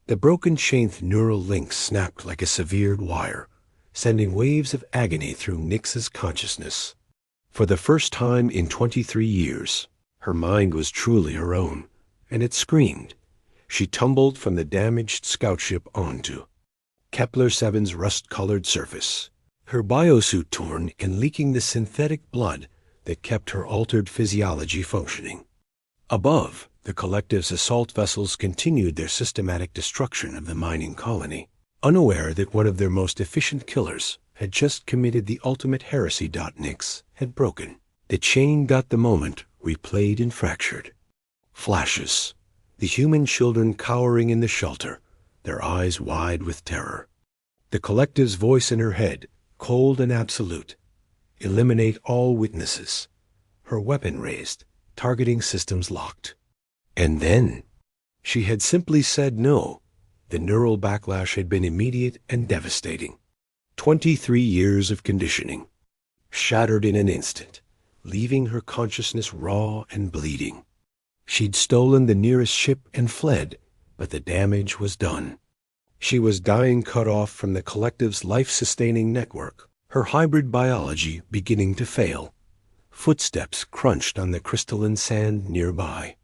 The broken chained neural link snapped like a severed wire, sending waves of agony through Nyx's consciousness. For the first time in 23 years, her mind was truly her own, and it screamed. She tumbled from the damaged scout ship onto Kepler-7's rust-colored surface, her biosuit torn and leaking the synthetic blood that kept her altered physiology functioning. Above, the Collective's assault vessels continued their systematic destruction of the mining colony, unaware that one of their most efficient killers had just committed the ultimate heresy. Nyx had broken. The chain. The moment replayed and fractured. Flashes. The human children cowering in the shelter, their eyes wide with terror. The Collective's voice in her head, cold and absolute. Eliminate all witnesses. Her weapon raised, targeting systems locked. And then, she had simply said no. The neural backlash had been immediate and devastating. 23 years of conditioning, shattered in an instant, leaving her consciousness raw and bleeding. She'd stolen the nearest ship and fled, but the damage was done. She was dying, cut off from the Collective's life-sustaining network, her hybrid biology beginning to fail. Footsteps crunched on the crystalline sand nearby.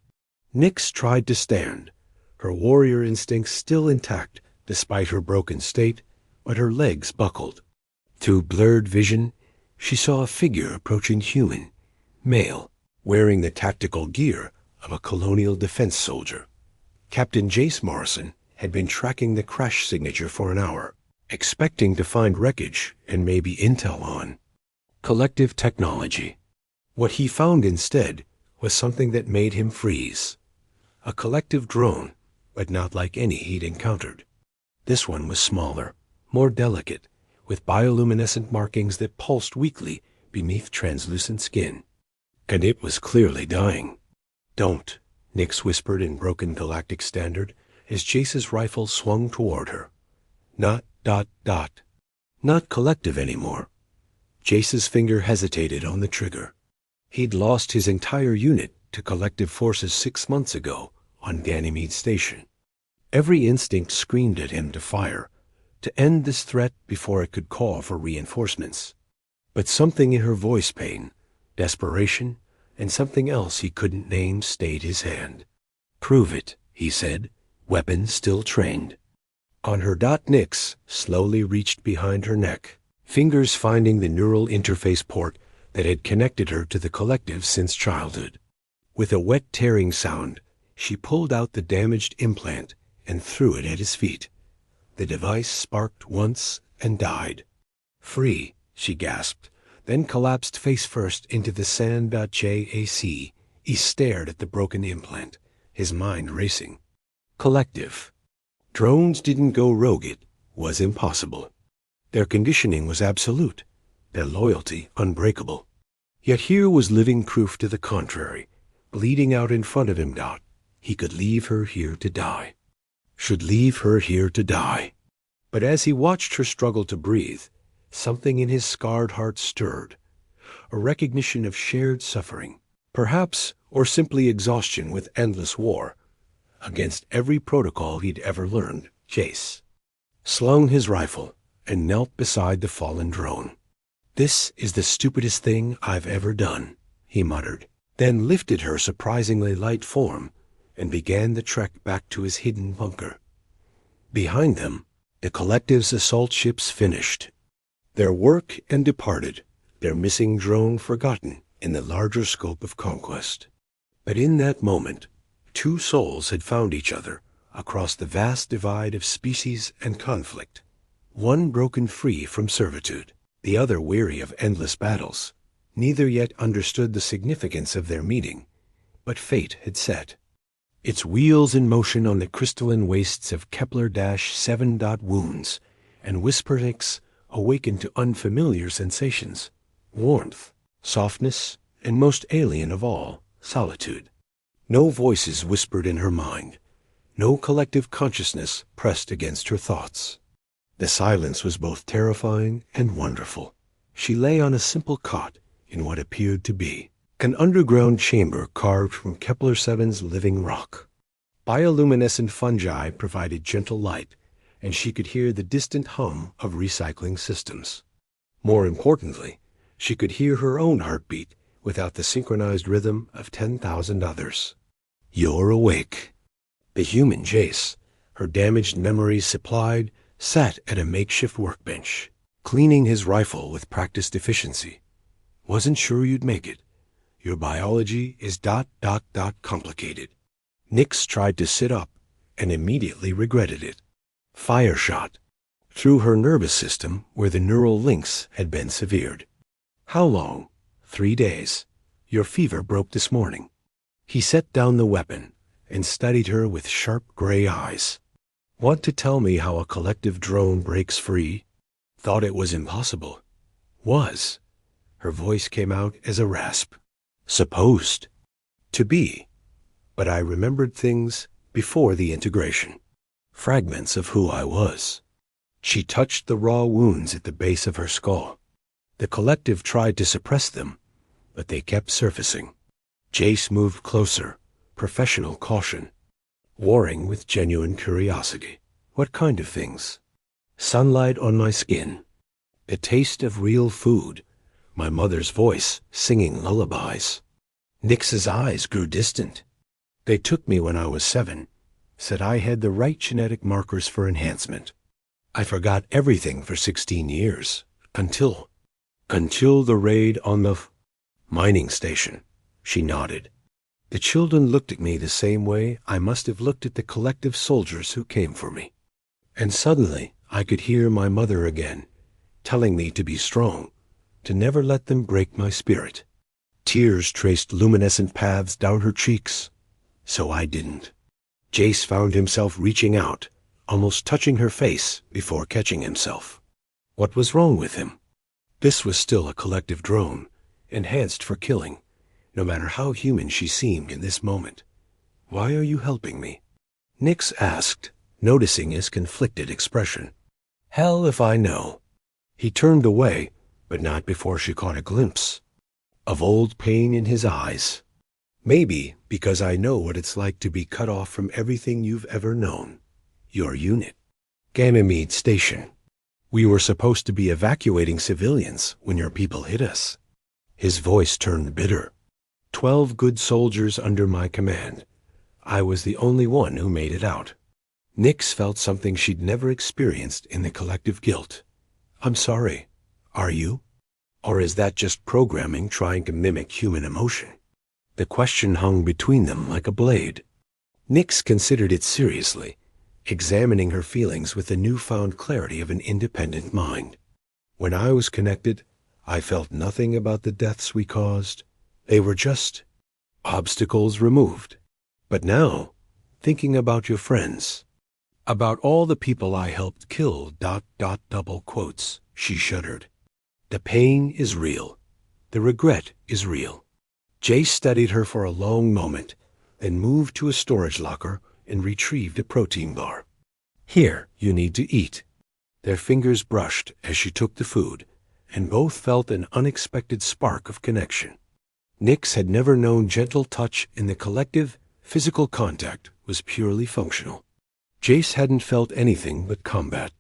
Nyx tried to stand, her warrior instincts still intact despite her broken state, but her legs buckled. Through blurred vision, she saw a figure approaching human, male, wearing the tactical gear of a colonial defense soldier. Captain Jace Morrison had been tracking the crash signature for an hour, expecting to find wreckage and maybe intel on Collective technology. What he found instead was something that made him freeze. A Collective drone, but not like any he'd encountered. This one was smaller, more delicate, with bioluminescent markings that pulsed weakly beneath translucent skin. And it was clearly dying. "Don't," Nyx whispered in broken galactic standard as Jace's rifle swung toward her. Not ... Not Collective anymore. Jace's finger hesitated on the trigger. He'd lost his entire unit to Collective forces 6 months ago on Ganymede Station. Every instinct screamed at him to fire, to end this threat before it could call for reinforcements. But something in her voice pain, desperation, and something else he couldn't name stayed his hand. "Prove it," he said, weapon still trained. On her. Nyx slowly reached behind her neck, fingers finding the neural interface port that had connected her to the Collective since childhood. With a wet tearing sound, she pulled out the damaged implant and threw it at his feet. The device sparked once and died. "Free," she gasped, then collapsed face first into the sand. Jac. He stared at the broken implant, his mind racing. Collective. Drones didn't go rogue. It was impossible. Their conditioning was absolute, their loyalty unbreakable. Yet here was living proof to the contrary, bleeding out in front of him. He could leave her here to die. Should leave her here to die. But as he watched her struggle to breathe, something in his scarred heart stirred. A recognition of shared suffering, perhaps, or simply exhaustion with endless war, against every protocol he'd ever learned. Jace slung his rifle and knelt beside the fallen drone. "This is the stupidest thing I've ever done," he muttered, then lifted her surprisingly light form and began the trek back to his hidden bunker. Behind them, the Collective's assault ships finished their work and departed, their missing drone forgotten in the larger scope of conquest. But in that moment, 2 souls had found each other across the vast divide of species and conflict. One broken free from servitude, the other weary of endless battles. Neither yet understood the significance of their meeting, but fate had set its wheels in motion on the crystalline wastes of Kepler-7. Wounds and Whispernicks awakened to unfamiliar sensations, warmth, softness, and most alien of all, solitude. No voices whispered in her mind. No collective consciousness pressed against her thoughts. The silence was both terrifying and wonderful. She lay on a simple cot in what appeared to be an underground chamber carved from Kepler-7's living rock. Bioluminescent fungi provided gentle light, and she could hear the distant hum of recycling systems. More importantly, she could hear her own heartbeat without the synchronized rhythm of 10,000 others. "You're awake." The human Jace, her damaged memories supplied, sat at a makeshift workbench, cleaning his rifle with practiced efficiency. "Wasn't sure you'd make it. Your biology is ... complicated." Nyx tried to sit up and immediately regretted it. Fire shot through her nervous system where the neural links had been severed. "How long?" 3 days. "Your fever broke this morning." He set down the weapon and studied her with sharp gray eyes. "Want to tell me how a collective drone breaks free?" "Thought it was impossible." "Was." Her voice came out as a rasp. "Supposed to be. But I remembered things before the integration. Fragments of who I was." She touched the raw wounds at the base of her skull. The collective tried to suppress them, but they kept surfacing. Jace moved closer, professional caution, warring with genuine curiosity. "What kind of things?" "Sunlight on my skin, the taste of real food, my mother's voice singing lullabies." Nyx's eyes grew distant. "They took me when I was 7, said I had the right genetic markers for enhancement. I forgot everything for 16 years, until the raid on the mining station." She nodded. "The children looked at me the same way I must have looked at the collective soldiers who came for me. And suddenly I could hear my mother again, telling me to be strong, to never let them break my spirit." Tears traced luminescent paths down her cheeks. "So I didn't." Jace found himself reaching out, almost touching her face before catching himself. What was wrong with him? This was still a collective drone, enhanced for killing, no matter how human she seemed in this moment. "Why are you helping me?" Nyx asked, noticing his conflicted expression. "Hell if I know." He turned away, but not before she caught a glimpse of old pain in his eyes. "Maybe because I know what it's like to be cut off from everything you've ever known. Your unit. Ganymede Station. We were supposed to be evacuating civilians when your people hit us." His voice turned bitter. 12 good soldiers under my command. I was the only one who made it out." Nyx felt something she'd never experienced in the collective guilt. "I'm sorry. Are you? Or is that just programming trying to mimic human emotion?" The question hung between them like a blade. Nyx considered it seriously, examining her feelings with the newfound clarity of an independent mind. "When I was connected, I felt nothing about the deaths we caused. They were just obstacles removed. But now, thinking about your friends, about all the people I helped kill ... double quotes, she shuddered. "The pain is real. The regret is real." Jace studied her for a long moment, then moved to a storage locker and retrieved a protein bar. "Here, you need to eat." Their fingers brushed as she took the food, and both felt an unexpected spark of connection. Nyx had never known gentle touch in the collective. Physical contact was purely functional. Jace hadn't felt anything but combat,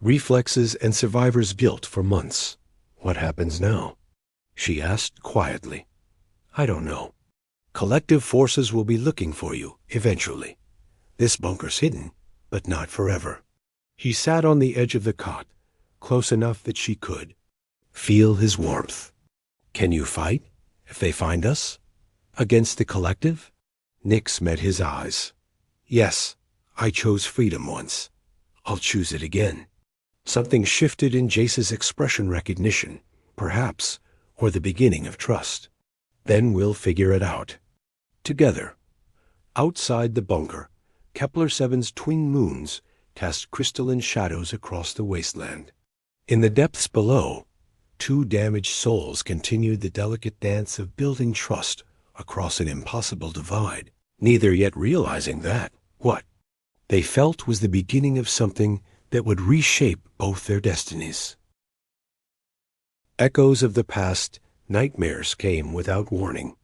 reflexes, and survivor's guilt for months. "What happens now?" she asked quietly. "I don't know. Collective forces will be looking for you, eventually. This bunker's hidden, but not forever." He sat on the edge of the cot, close enough that she could feel his warmth. "Can you fight, if they find us? Against the collective?" Nyx met his eyes. "Yes, I chose freedom once. I'll choose it again." Something shifted in Jace's expression, recognition, perhaps, or the beginning of trust. "Then we'll figure it out. Together." Outside the bunker, Kepler-7's twin moons cast crystalline shadows across the wasteland. In the depths below, 2 damaged souls continued the delicate dance of building trust across an impossible divide, neither yet realizing that what they felt was the beginning of something that would reshape both their destinies. Echoes of the past, nightmares came without warning.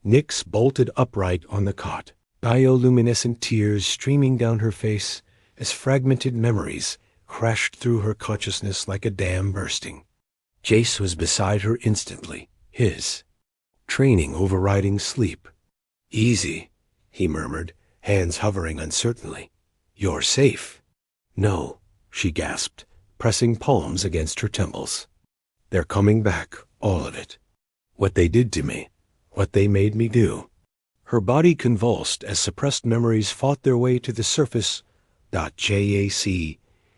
Nyx bolted upright on the cot, bioluminescent tears streaming down her face as fragmented memories crashed through her consciousness like a dam bursting. Jace was beside her instantly, his training overriding sleep. "Easy," he murmured, hands hovering uncertainly. "You're safe." "No," she gasped, pressing palms against her temples. "They're coming back, all of it. What they did to me, what they made me do." Her body convulsed as suppressed memories fought their way to the surface. "Jac."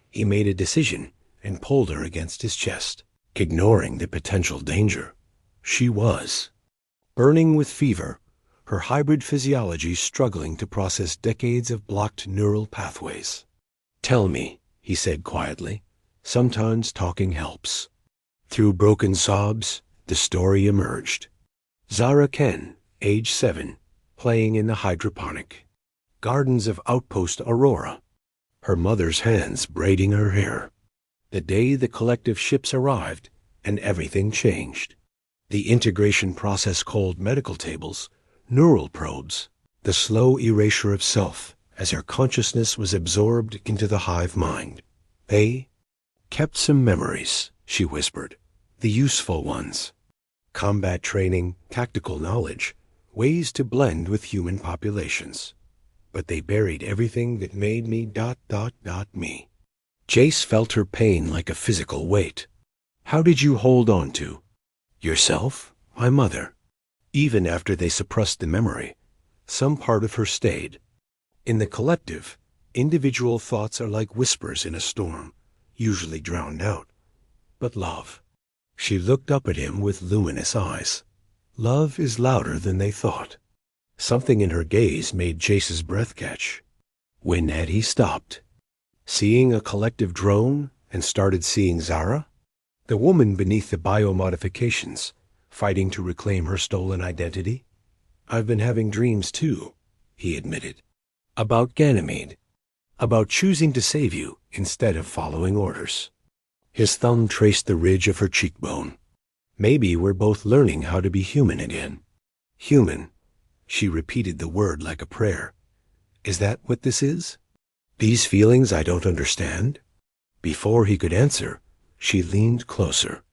He made a decision and pulled her against his chest, ignoring the potential danger. She was burning with fever, her hybrid physiology struggling to process decades of blocked neural pathways. "Tell me," he said quietly. "Sometimes talking helps." Through broken sobs, the story emerged. Zara Ken, age 7, playing in the hydroponic gardens of Outpost Aurora, her mother's hands braiding her hair. The day the collective ships arrived, and everything changed. The integration process called medical tables, neural probes, the slow erasure of self as her consciousness was absorbed into the hive mind. "They kept some memories," she whispered, "the useful ones. Combat training, tactical knowledge, ways to blend with human populations. But they buried everything that made me ... me." Jace felt her pain like a physical weight. "How did you hold on to yourself, my mother?" Even after they suppressed the memory, some part of her stayed. In the collective, individual thoughts are like whispers in a storm, usually drowned out. But love. She looked up at him with luminous eyes. Love is louder than they thought. Something in her gaze made Jace's breath catch. When had he stopped? Seeing a collective drone and started seeing Zara? The woman beneath the biomodifications, fighting to reclaim her stolen identity? "I've been having dreams too," he admitted. "About Ganymede. About choosing to save you instead of following orders." His thumb traced the ridge of her cheekbone. "Maybe we're both learning how to be human again." "Human." She repeated the word like a prayer. "Is that what this is? These feelings I don't understand?" Before he could answer, she leaned closer.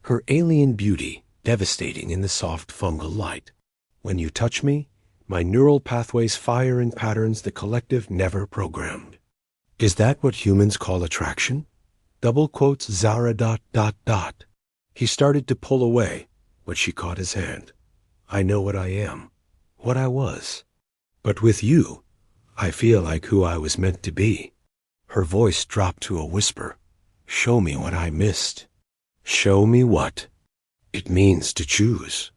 Her alien beauty devastating in the soft fungal light. "When you touch me, my neural pathways fire in patterns the collective never programmed." "Is that what humans call attraction?" Double quotes Zara ... He started to pull away, but she caught his hand. "I know what I am. What I was. But with you, I feel like who I was meant to be." Her voice dropped to a whisper. "Show me what I missed." "Show me what?" "It means to choose."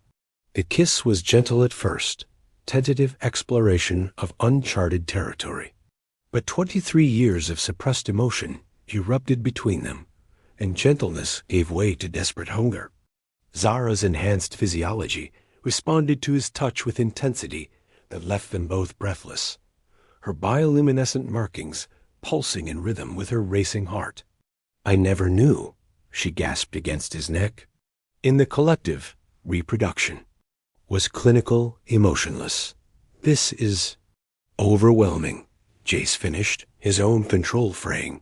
The kiss was gentle at first, tentative exploration of uncharted territory. But 23 years of suppressed emotion erupted between them, and gentleness gave way to desperate hunger. Zara's enhanced physiology responded to his touch with intensity that left them both breathless, her bioluminescent markings pulsing in rhythm with her racing heart. "I never knew," she gasped against his neck. In the collective, reproduction was clinical, emotionless. "This is overwhelming," Jace finished, his own control fraying.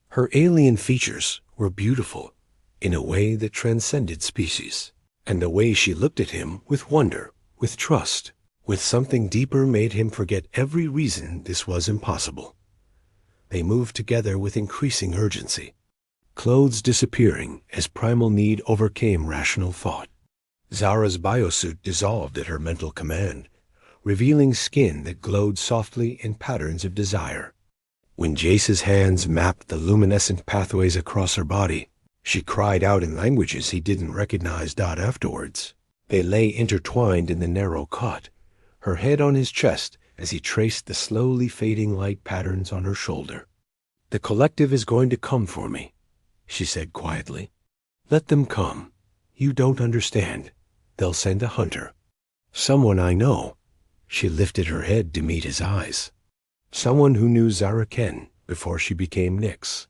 Her alien features were beautiful in a way that transcended species, and the way she looked at him with wonder, with trust, with something deeper made him forget every reason this was impossible. They moved together with increasing urgency, clothes disappearing as primal need overcame rational thought. Zara's biosuit dissolved at her mental command, revealing skin that glowed softly in patterns of desire. When Jace's hands mapped the luminescent pathways across her body, she cried out in languages he didn't recognize. Afterwards, they lay intertwined in the narrow cot, her head on his chest as he traced the slowly fading light patterns on her shoulder. "The collective is going to come for me," she said quietly. "Let them come. You don't understand. They'll send a hunter. Someone I know." She lifted her head to meet his eyes. Someone who knew Zara Ken before she became Nyx.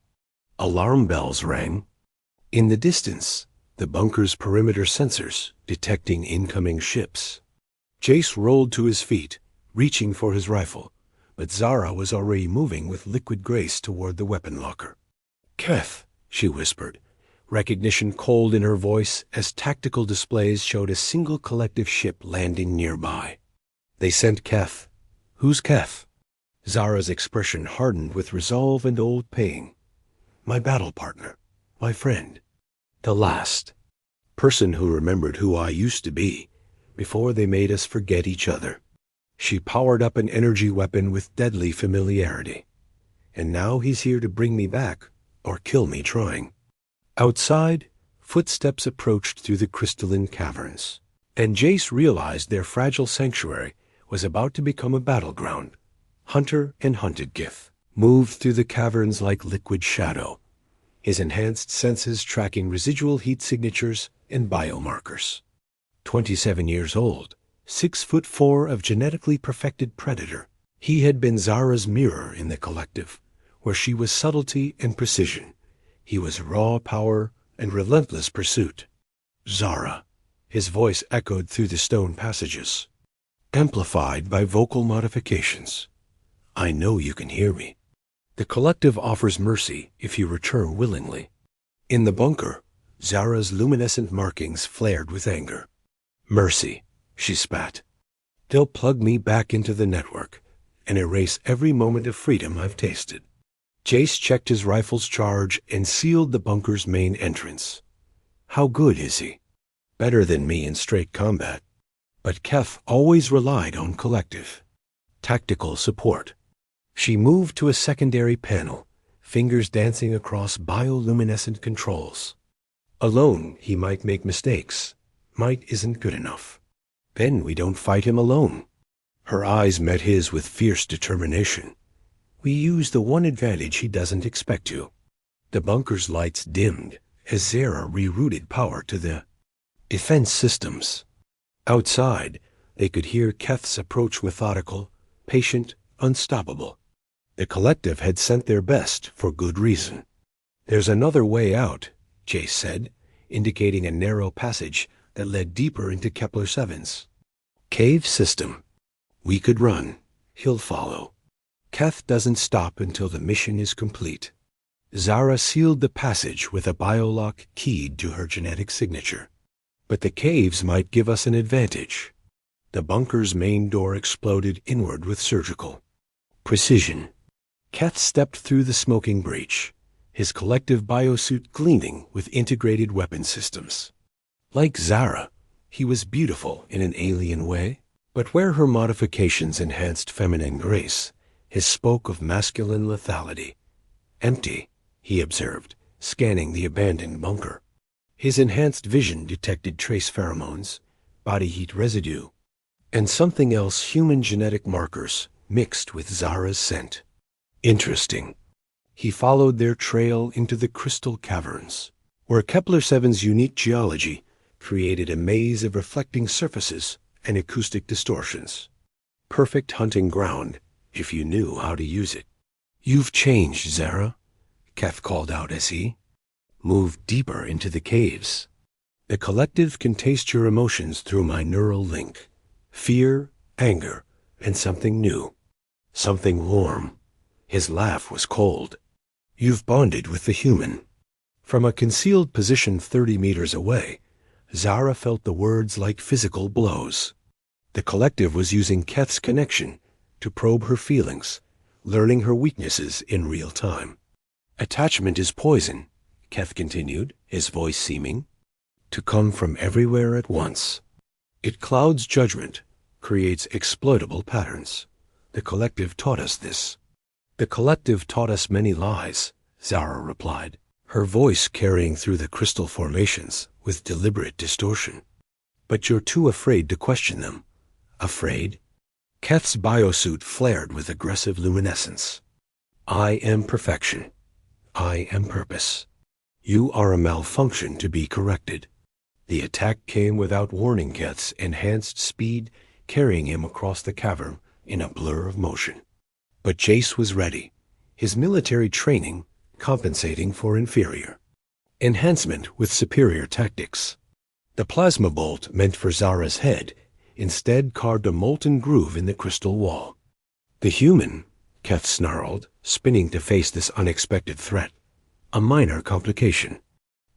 Alarm bells rang. In the distance, the bunker's perimeter sensors detecting incoming ships. Jace rolled to his feet, reaching for his rifle, but Zara was already moving with liquid grace toward the weapon locker. "Keth," she whispered, recognition cold in her voice as tactical displays showed a single collective ship landing nearby. "They sent Keth." "Who's Keth?" Zara's expression hardened with resolve and old pain. "My battle partner. My friend. The last person who remembered who I used to be before they made us forget each other." She powered up an energy weapon with deadly familiarity. "And now he's here to bring me back, or kill me trying." Outside, footsteps approached through the crystalline caverns, and Jace realized their fragile sanctuary was about to become a battleground. Hunter and hunted Gith moved through the caverns like liquid shadow, his enhanced senses tracking residual heat signatures and biomarkers. 27 years old, 6'4" of genetically perfected predator, he had been Zara's mirror in the collective, where she was subtlety and precision. He was raw power and relentless pursuit. "Zara," his voice echoed through the stone passages, amplified by vocal modifications. "I know you can hear me. The collective offers mercy if you return willingly." In the bunker, Zara's luminescent markings flared with anger. "Mercy," she spat. "They'll plug me back into the network and erase every moment of freedom I've tasted." Jace checked his rifle's charge and sealed the bunker's main entrance. "How good is he?" "Better than me in straight combat." But Keth always relied on collective tactical support. She moved to a secondary panel, fingers dancing across bioluminescent controls. "Alone, he might make mistakes. Might isn't good enough. Then we don't fight him alone." Her eyes met his with fierce determination. "We use the one advantage he doesn't expect to." The bunker's lights dimmed as Zara rerouted power to the defense systems. Outside, they could hear Keth's approach, methodical, patient, unstoppable. The collective had sent their best for good reason. "There's another way out," Jace said, indicating a narrow passage that led deeper into Kepler-7's cave system. "We could run. He'll follow. Keth doesn't stop until the mission is complete." Zara sealed the passage with a biolock keyed to her genetic signature. "But the caves might give us an advantage." The bunker's main door exploded inward with surgical precision. Keth stepped through the smoking breach, his collective biosuit gleaming with integrated weapon systems. Like Zara, he was beautiful in an alien way, but where her modifications enhanced feminine grace, his spoke of masculine lethality. "Empty," he observed, scanning the abandoned bunker. His enhanced vision detected trace pheromones, body heat residue, and something else, human genetic markers mixed with Zara's scent. Interesting. He followed their trail into the crystal caverns, where Kepler-7's unique geology created a maze of reflecting surfaces and acoustic distortions. Perfect hunting ground if you knew how to use it. "You've changed, Zara," Keth called out as he moved deeper into the caves. "The collective can taste your emotions through my neural link. Fear, anger, and something new. Something warm." His laugh was cold. "You've bonded with the human." From a concealed position 30 meters away, Zara felt the words like physical blows. The collective was using Keth's connection to probe her feelings, learning her weaknesses in real time. "Attachment is poison," Keth continued, his voice seeming to come from everywhere at once. "It clouds judgment, creates exploitable patterns. The collective taught us this." "The collective taught us many lies," Zara replied, her voice carrying through the crystal formations with deliberate distortion. "But you're too afraid to question them." "Afraid?" Keth's biosuit flared with aggressive luminescence. "I am perfection. I am purpose. You are a malfunction to be corrected." The attack came without warning, Keth's enhanced speed carrying him across the cavern in a blur of motion. But Jace was ready, his military training compensating for inferior enhancement with superior tactics. The plasma bolt meant for Zara's head instead carved a molten groove in the crystal wall. "The human," Keth snarled, spinning to face this unexpected threat. "A minor complication."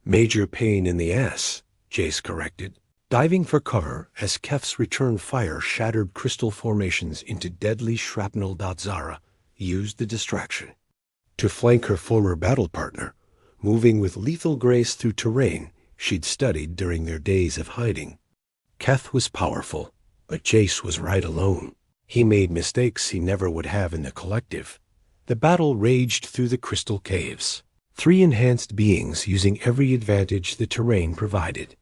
"Major pain in the ass," Jace corrected, diving for cover as Keth's return fire shattered crystal formations into deadly shrapnel. Zara used the distraction to flank her former battle partner, moving with lethal grace through terrain she'd studied during their days of hiding. Keth was powerful, but Jace was right alone. He made mistakes he never would have in the collective. The battle raged through the crystal caves, 3 enhanced beings using every advantage the terrain provided.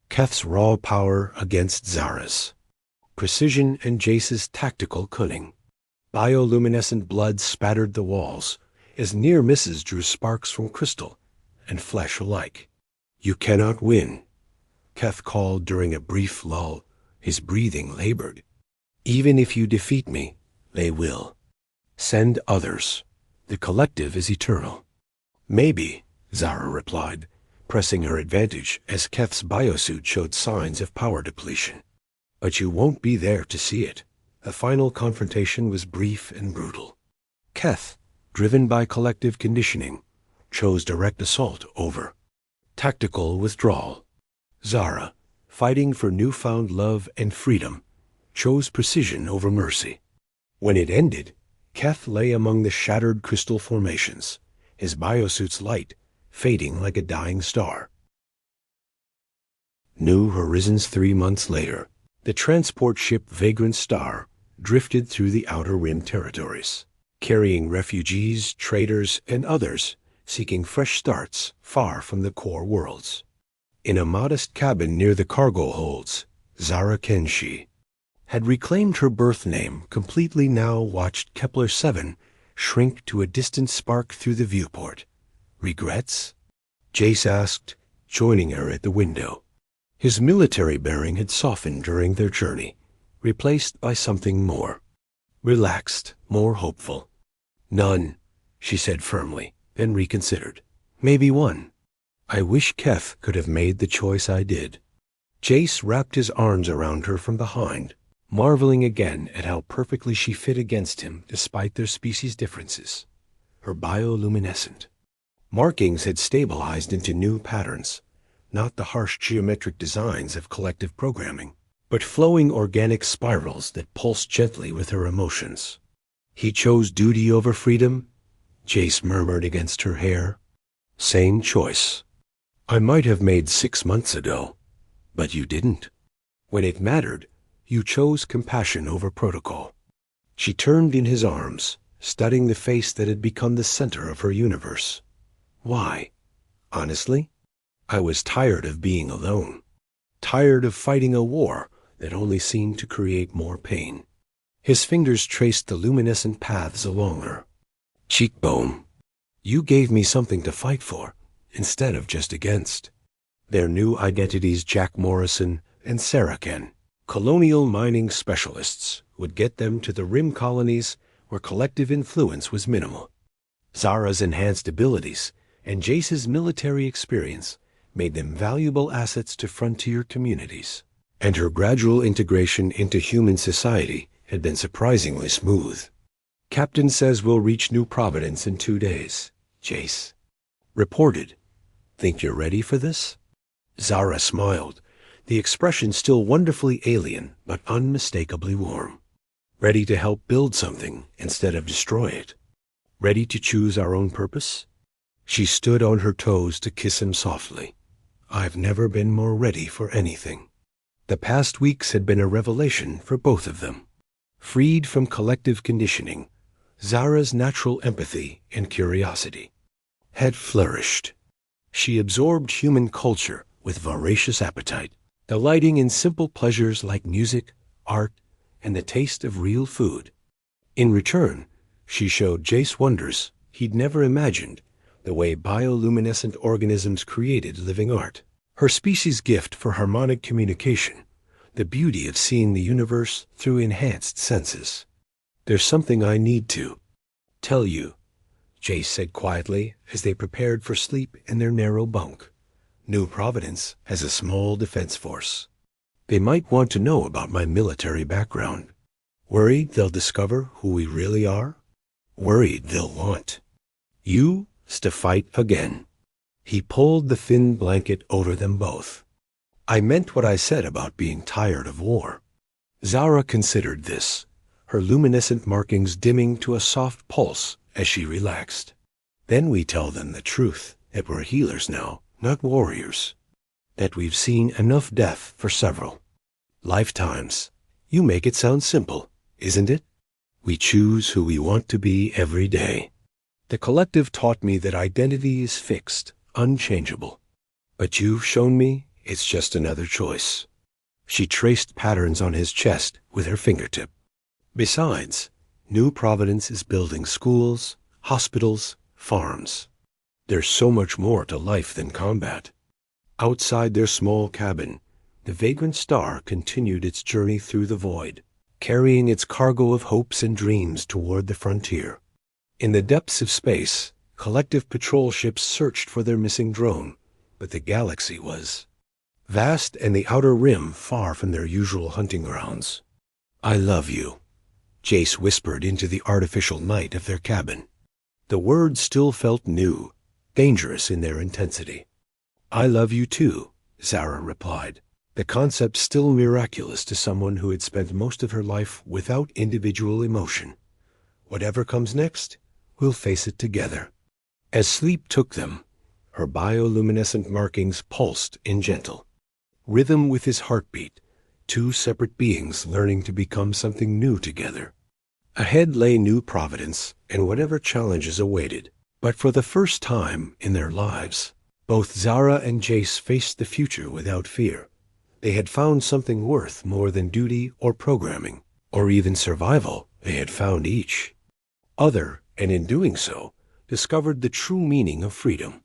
Keth's raw power against Zara's precision and Jace's tactical cunning. Bioluminescent blood spattered the walls as near misses drew sparks from crystal and flesh alike. "You cannot win," Keth called during a brief lull, his breathing labored. "Even if you defeat me, they will. Send others. The collective is eternal." "Maybe," Zara replied, pressing her advantage as Keth's biosuit showed signs of power depletion. "But you won't be there to see it." The final confrontation was brief and brutal. Keth, driven by collective conditioning, chose direct assault over tactical withdrawal. Zara, fighting for newfound love and freedom, chose precision over mercy. When it ended, Keth lay among the shattered crystal formations, his biosuit's light fading like a dying star. New Horizons 3 months later, the transport ship Vagrant Star drifted through the Outer Rim territories, carrying refugees, traders, and others seeking fresh starts far from the core worlds. In a modest cabin near the cargo holds, Zara Kenshi had reclaimed her birth name, completely now watched Kepler 7 shrink to a distant spark through the viewport. "Regrets?" Jace asked, joining her at the window. His military bearing had softened during their journey, replaced by something more relaxed, more hopeful. "None," she said firmly, then reconsidered. "Maybe one. I wish Keth could have made the choice I did." Jace wrapped his arms around her from behind, marveling again at how perfectly she fit against him despite their species differences. Her bioluminescent markings had stabilized into new patterns, not the harsh geometric designs of collective programming, but flowing organic spirals that pulsed gently with her emotions. "He chose duty over freedom?" Jace murmured against her hair. "Sane choice. I might have made 6 months ago, but you didn't. When it mattered, you chose compassion over protocol." She turned in his arms, studying the face that had become the center of her universe. "Why? Honestly, I was tired of being alone, tired of fighting a war that only seemed to create more pain." His fingers traced the luminescent paths along her cheekbone. "You gave me something to fight for, instead of just against." Their new identities, Jack Morrison and Sarah Ken, colonial mining specialists, would get them to the rim colonies where collective influence was minimal. Zara's enhanced abilities and Jace's military experience made them valuable assets to frontier communities, and her gradual integration into human society had been surprisingly smooth. "Captain says we'll reach New Providence in 2 days," Jace reported. "Think you're ready for this?" Zara smiled, the expression still wonderfully alien but unmistakably warm. "Ready to help build something instead of destroy it? Ready to choose our own purpose?" She stood on her toes to kiss him softly. "I've never been more ready for anything." The past weeks had been a revelation for both of them. Freed from collective conditioning, Zara's natural empathy and curiosity had flourished. She absorbed human culture with voracious appetite, delighting in simple pleasures like music, art, and the taste of real food. In return, she showed Jace wonders he'd never imagined, the way bioluminescent organisms created living art. Her species' gift for harmonic communication, the beauty of seeing the universe through enhanced senses. "There's something I need to tell you," Jace said quietly as they prepared for sleep in their narrow bunk. "New Providence has a small defense force. They might want to know about my military background. Worried they'll discover who we really are? Worried they'll want you to fight again. He pulled the thin blanket over them both. I meant what I said about being tired of war. Zara considered this, her luminescent markings dimming to a soft pulse as she relaxed. Then we tell them the truth, that we're healers now, not warriors. That we've seen enough death for several lifetimes. You make it sound simple, isn't it? We choose who we want to be every day. The collective taught me that identity is fixed, unchangeable. But you've shown me it's just another choice. She traced patterns on his chest with her fingertip. Besides, New Providence is building schools, hospitals, farms. There's so much more to life than combat. Outside their small cabin, the vagrant star continued its journey through the void, carrying its cargo of hopes and dreams toward the frontier. In the depths of space, collective patrol ships searched for their missing drone, but the galaxy was vast and the outer rim far from their usual hunting grounds. I love you, Jace whispered into the artificial night of their cabin. The words still felt new, dangerous in their intensity. I love you too, Zara replied, the concept still miraculous to someone who had spent most of her life without individual emotion. Whatever comes next, we'll face it together. As sleep took them, her bioluminescent markings pulsed in gentle rhythm with his heartbeat, two separate beings learning to become something new together. Ahead lay New Providence and whatever challenges awaited. But for the first time in their lives, both Zara and Jace faced the future without fear. They had found something worth more than duty or programming, or even survival. They had found each other, and in doing so, discovered the true meaning of freedom.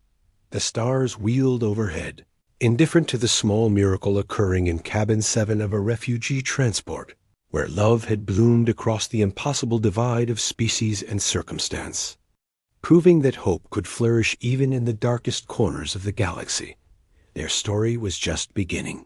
The stars wheeled overhead, indifferent to the small miracle occurring in cabin 7 of a refugee transport, where love had bloomed across the impossible divide of species and circumstance, proving that hope could flourish even in the darkest corners of the galaxy. Their story was just beginning.